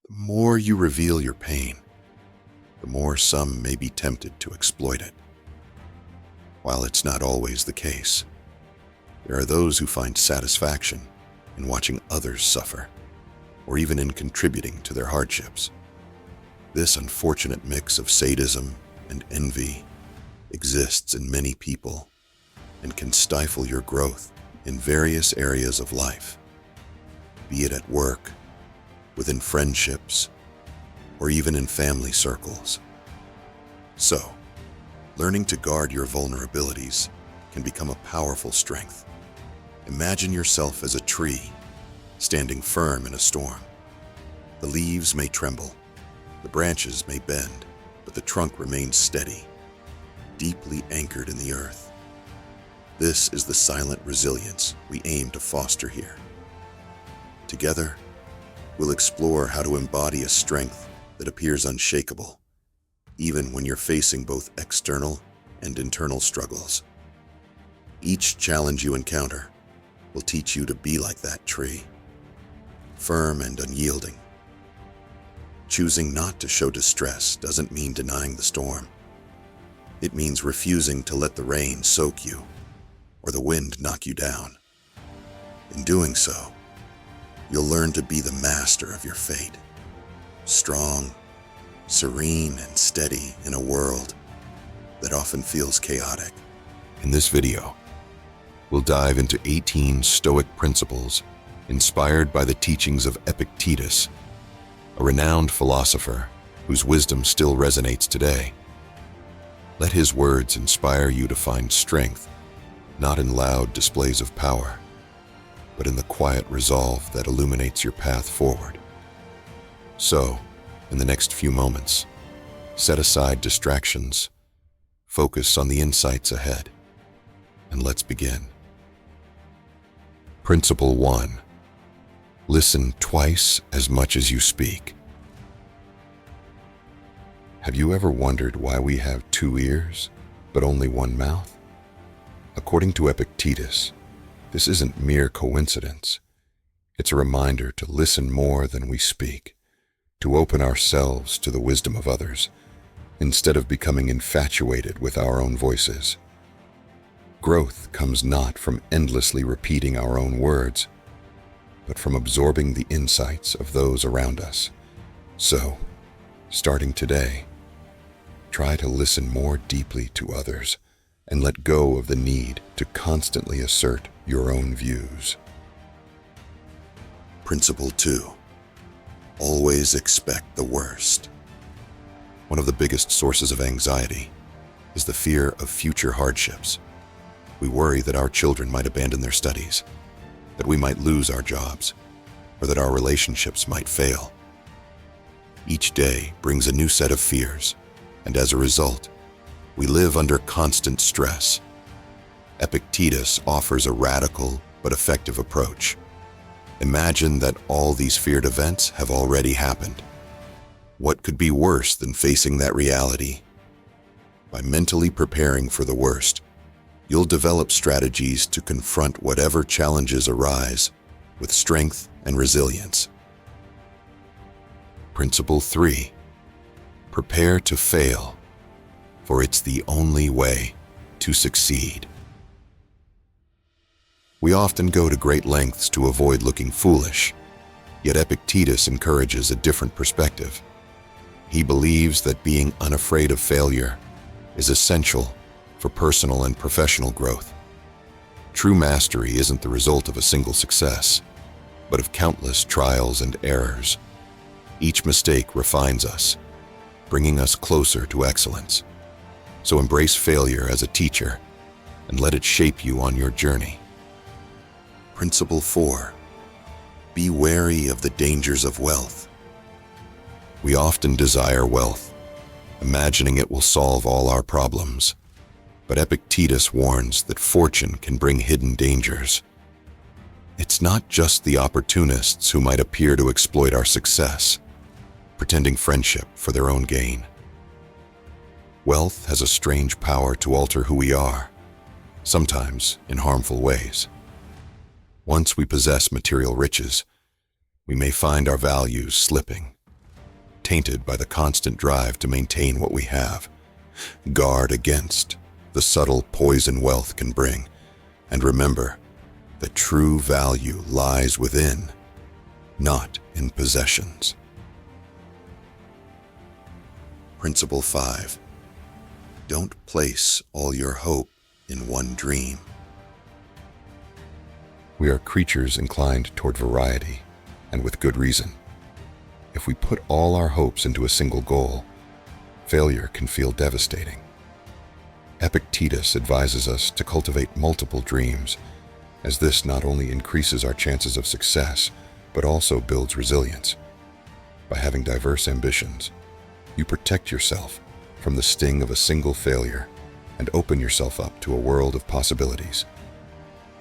The more you reveal your pain, the more some may be tempted to exploit it. While it's not always the case, there are those who find satisfaction in watching others suffer, or even in contributing to their hardships. This unfortunate mix of sadism and envy exists in many people and can stifle your growth in various areas of life, be it at work, within friendships, or even in family circles. So, learning to guard your vulnerabilities can become a powerful strength. Imagine yourself as a tree, standing firm in a storm. The leaves may tremble, the branches may bend, but the trunk remains steady, deeply anchored in the earth. This is the silent resilience we aim to foster here. Together, we'll explore how to embody a strength that appears unshakable, even when you're facing both external and internal struggles. Each challenge you encounter will teach you to be like that tree, firm and unyielding. Choosing not to show distress doesn't mean denying the storm. It means refusing to let the rain soak you or the wind knock you down. In doing so, you'll learn to be the master of your fate, strong, serene, and steady in a world that often feels chaotic. In this video, we'll dive into 18 Stoic principles inspired by the teachings of Epictetus, a renowned philosopher whose wisdom still resonates today. Let his words inspire you to find strength, not in loud displays of power, but in the quiet resolve that illuminates your path forward. So, in the next few moments, set aside distractions, focus on the insights ahead, and let's begin. Principle 1. Listen twice as much as you speak. Have you ever wondered why we have 2 ears, but only 1 mouth? According to Epictetus, this isn't mere coincidence. It's a reminder to listen more than we speak, to open ourselves to the wisdom of others, instead of becoming infatuated with our own voices. Growth comes not from endlessly repeating our own words, but from absorbing the insights of those around us. So, starting today, try to listen more deeply to others and let go of the need to constantly assert your own views. Principle 2. Always expect the worst. One of the biggest sources of anxiety is the fear of future hardships. We worry that our children might abandon their studies, that we might lose our jobs, or that our relationships might fail. Each day brings a new set of fears, and as a result, we live under constant stress. Epictetus offers a radical but effective approach. Imagine that all these feared events have already happened. What could be worse than facing that reality? By mentally preparing for the worst, you'll develop strategies to confront whatever challenges arise with strength and resilience. Principle 3. Prepare to fail, for it's the only way to succeed. We often go to great lengths to avoid looking foolish, yet Epictetus encourages a different perspective. He believes that being unafraid of failure is essential for personal and professional growth. True mastery isn't the result of a single success, but of countless trials and errors. Each mistake refines us, bringing us closer to excellence. So embrace failure as a teacher and let it shape you on your journey. Principle 4. Be wary of the dangers of wealth. We often desire wealth, imagining it will solve all our problems. But Epictetus warns that fortune can bring hidden dangers. It's not just the opportunists who might appear to exploit our success, pretending friendship for their own gain. Wealth has a strange power to alter who we are, sometimes in harmful ways. Once we possess material riches, we may find our values slipping tainted by the constant drive to maintain what we have. Guard against the subtle poison wealth can bring, and remember that true value lies within, not in possessions. Principle 5. Don't place all your hope in one dream. We are creatures inclined toward variety, and with good reason. If we put all our hopes into a single goal, failure can feel devastating. Epictetus advises us to cultivate multiple dreams, as this not only increases our chances of success, but also builds resilience. By having diverse ambitions, you protect yourself from the sting of a single failure and open yourself up to a world of possibilities.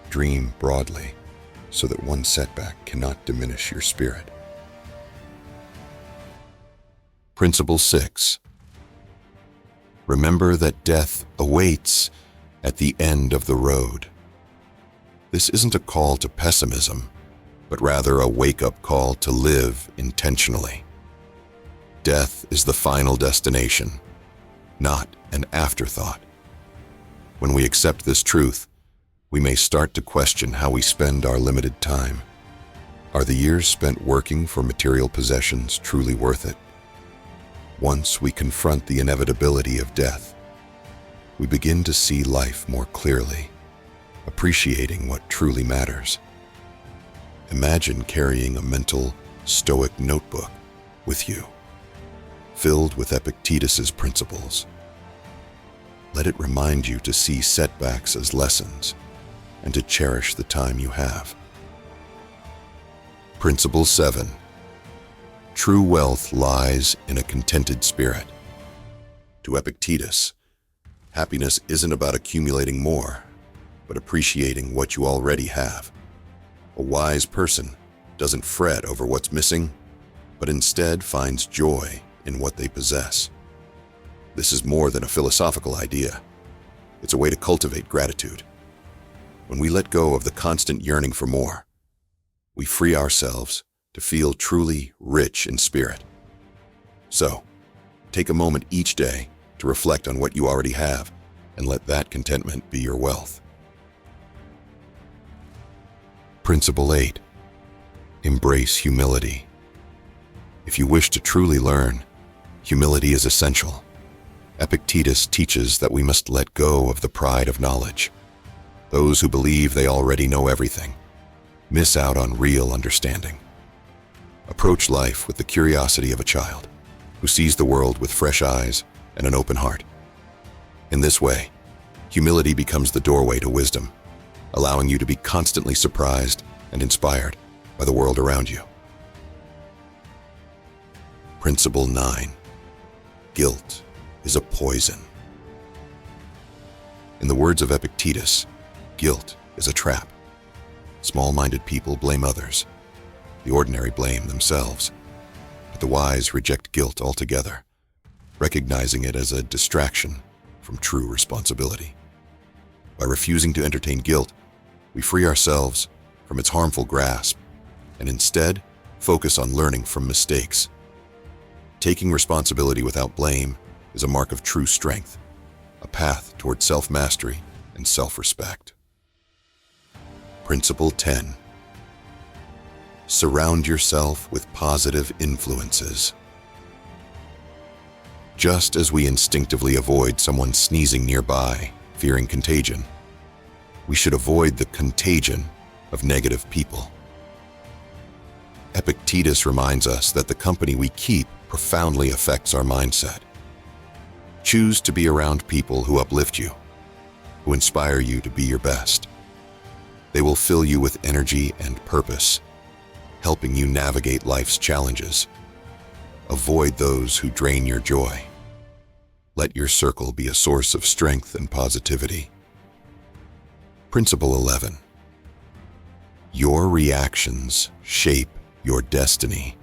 Dream broadly so that one setback cannot diminish your spirit. Principle 6. Remember that death awaits at the end of the road. This isn't a call to pessimism, but rather a wake-up call to live intentionally. Death is the final destination, not an afterthought. When we accept this truth, we may start to question how we spend our limited time. Are the years spent working for material possessions truly worth it? Once we confront the inevitability of death, we begin to see life more clearly, appreciating what truly matters. Imagine carrying a mental, Stoic notebook with you, filled with Epictetus's principles. Let it remind you to see setbacks as lessons and to cherish the time you have. Principle 7. True wealth lies in a contented spirit. To Epictetus, happiness isn't about accumulating more, but appreciating what you already have. A wise person doesn't fret over what's missing, but instead finds joy in what they possess. This is more than a philosophical idea. It's a way to cultivate gratitude. When we let go of the constant yearning for more, we free ourselves to feel truly rich in spirit. So, take a moment each day to reflect on what you already have and let that contentment be your wealth. Principle 8. Embrace humility. If you wish to truly learn, humility is essential. Epictetus teaches that we must let go of the pride of knowledge. Those who believe they already know everything miss out on real understanding. Approach life with the curiosity of a child who sees the world with fresh eyes and an open heart. In this way, humility becomes the doorway to wisdom, allowing you to be constantly surprised and inspired by the world around you. Principle 9. Guilt is a poison. In the words of Epictetus, guilt is a trap. Small-minded people blame others. The ordinary blame themselves. But the wise reject guilt altogether, recognizing it as a distraction from true responsibility. By refusing to entertain guilt, we free ourselves from its harmful grasp and instead focus on learning from mistakes. Taking responsibility without blame is a mark of true strength, a path toward self-mastery and self-respect. Principle 10. Surround yourself with positive influences. Just as we instinctively avoid someone sneezing nearby, fearing contagion, we should avoid the contagion of negative people. Epictetus reminds us that the company we keep profoundly affects our mindset. Choose to be around people who uplift you, who inspire you to be your best. They will fill you with energy and purpose, helping you navigate life's challenges. Avoid those who drain your joy. Let your circle be a source of strength and positivity. Principle 11. Your reactions shape your destiny.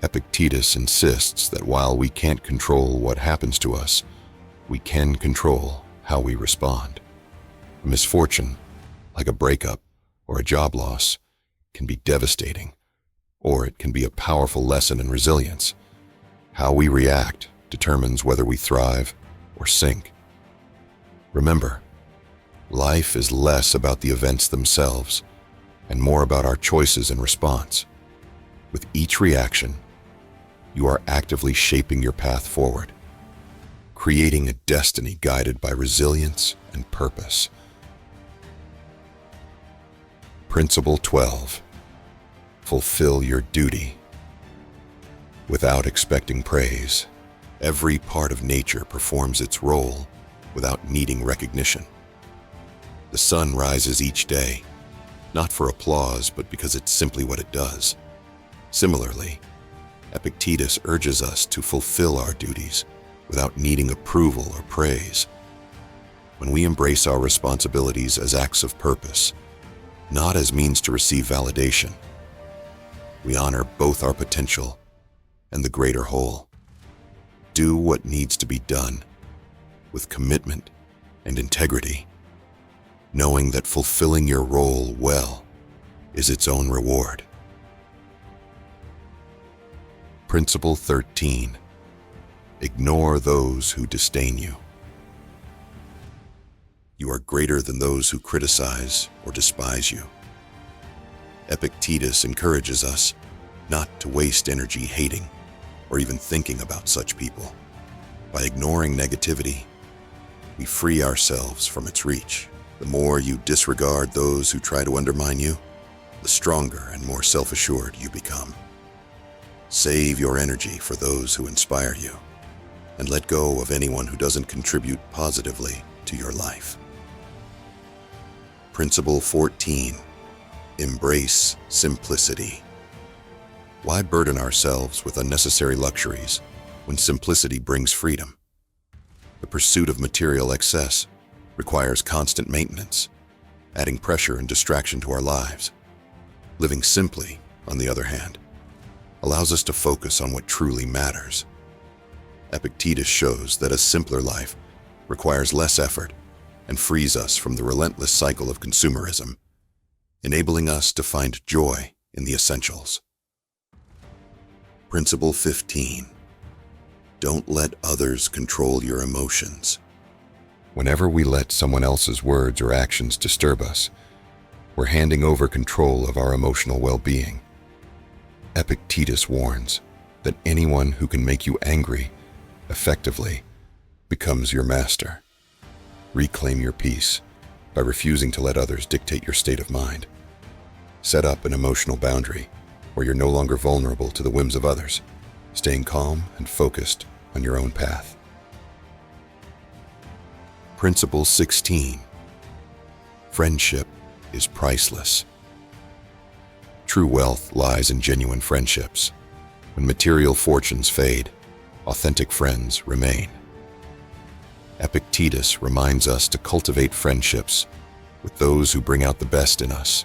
Epictetus insists that while we can't control what happens to us, we can control how we respond. A misfortune, like a breakup or a job loss, can be devastating, or it can be a powerful lesson in resilience. How we react determines whether we thrive or sink. Remember, life is less about the events themselves and more about our choices and response. With each reaction, you are actively shaping your path forward, creating a destiny guided by resilience and purpose. Principle 12. Fulfill your duty. Without expecting praise, every part of nature performs its role without needing recognition. The sun rises each day, not for applause, but because it's simply what it does. Similarly, Epictetus urges us to fulfill our duties without needing approval or praise. When we embrace our responsibilities as acts of purpose, not as means to receive validation, we honor both our potential and the greater whole. Do what needs to be done with commitment and integrity, knowing that fulfilling your role well is its own reward. Principle 13. Ignore those who disdain you. You are greater than those who criticize or despise you. Epictetus encourages us not to waste energy hating or even thinking about such people. By ignoring negativity, we free ourselves from its reach. The more you disregard those who try to undermine you, the stronger and more self-assured you become. Save your energy for those who inspire you, and let go of anyone who doesn't contribute positively to your life. Principle 14. Embrace simplicity. Why burden ourselves with unnecessary luxuries when simplicity brings freedom? The pursuit of material excess requires constant maintenance, adding pressure and distraction to our lives. Living simply, on the other hand, allows us to focus on what truly matters. Epictetus shows that a simpler life requires less effort and frees us from the relentless cycle of consumerism, enabling us to find joy in the essentials. Principle 15. Don't let others control your emotions. Whenever we let someone else's words or actions disturb us, we're handing over control of our emotional well-being. Epictetus warns that anyone who can make you angry effectively becomes your master. Reclaim your peace by refusing to let others dictate your state of mind. Set up an emotional boundary where you're no longer vulnerable to the whims of others, staying calm and focused on your own path. Principle 16. Friendship is priceless. True wealth lies in genuine friendships. When material fortunes fade, authentic friends remain. Epictetus reminds us to cultivate friendships with those who bring out the best in us,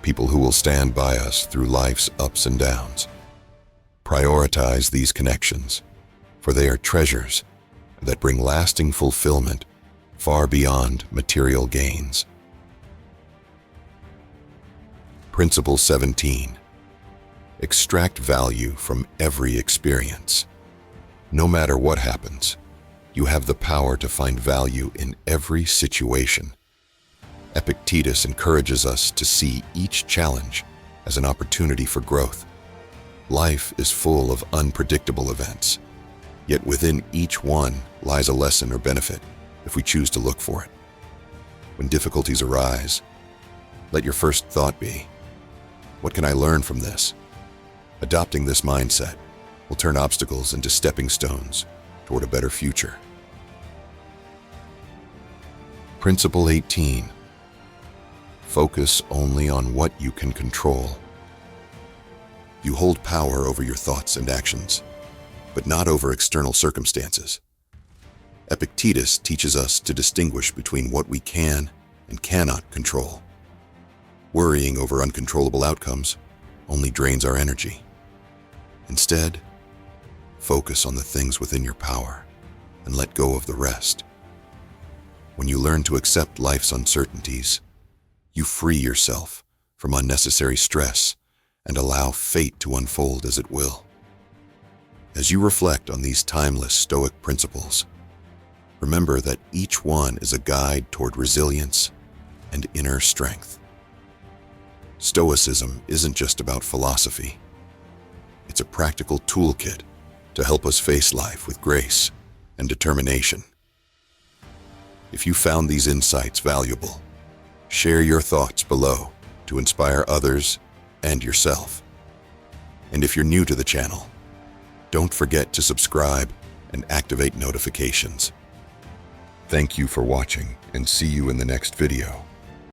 people who will stand by us through life's ups and downs. Prioritize these connections, for they are treasures that bring lasting fulfillment far beyond material gains. Principle 17. Extract value from every experience. No matter what happens, you have the power to find value in every situation. Epictetus encourages us to see each challenge as an opportunity for growth. Life is full of unpredictable events, yet within each one lies a lesson or benefit if we choose to look for it. When difficulties arise, let your first thought be, what can I learn from this? Adopting this mindset will turn obstacles into stepping stones toward a better future. Principle 18. Focus only on what you can control. You hold power over your thoughts and actions, but not over external circumstances. Epictetus teaches us to distinguish between what we can and cannot control. Worrying over uncontrollable outcomes only drains our energy. Instead, focus on the things within your power and let go of the rest. When you learn to accept life's uncertainties, you free yourself from unnecessary stress and allow fate to unfold as it will. As you reflect on these timeless Stoic principles, remember that each one is a guide toward resilience and inner strength. Stoicism isn't just about philosophy. It's a practical toolkit to help us face life with grace and determination. If you found these insights valuable, share your thoughts below to inspire others and yourself. And if you're new to the channel, don't forget to subscribe and activate notifications. Thank you for watching, and see you in the next video.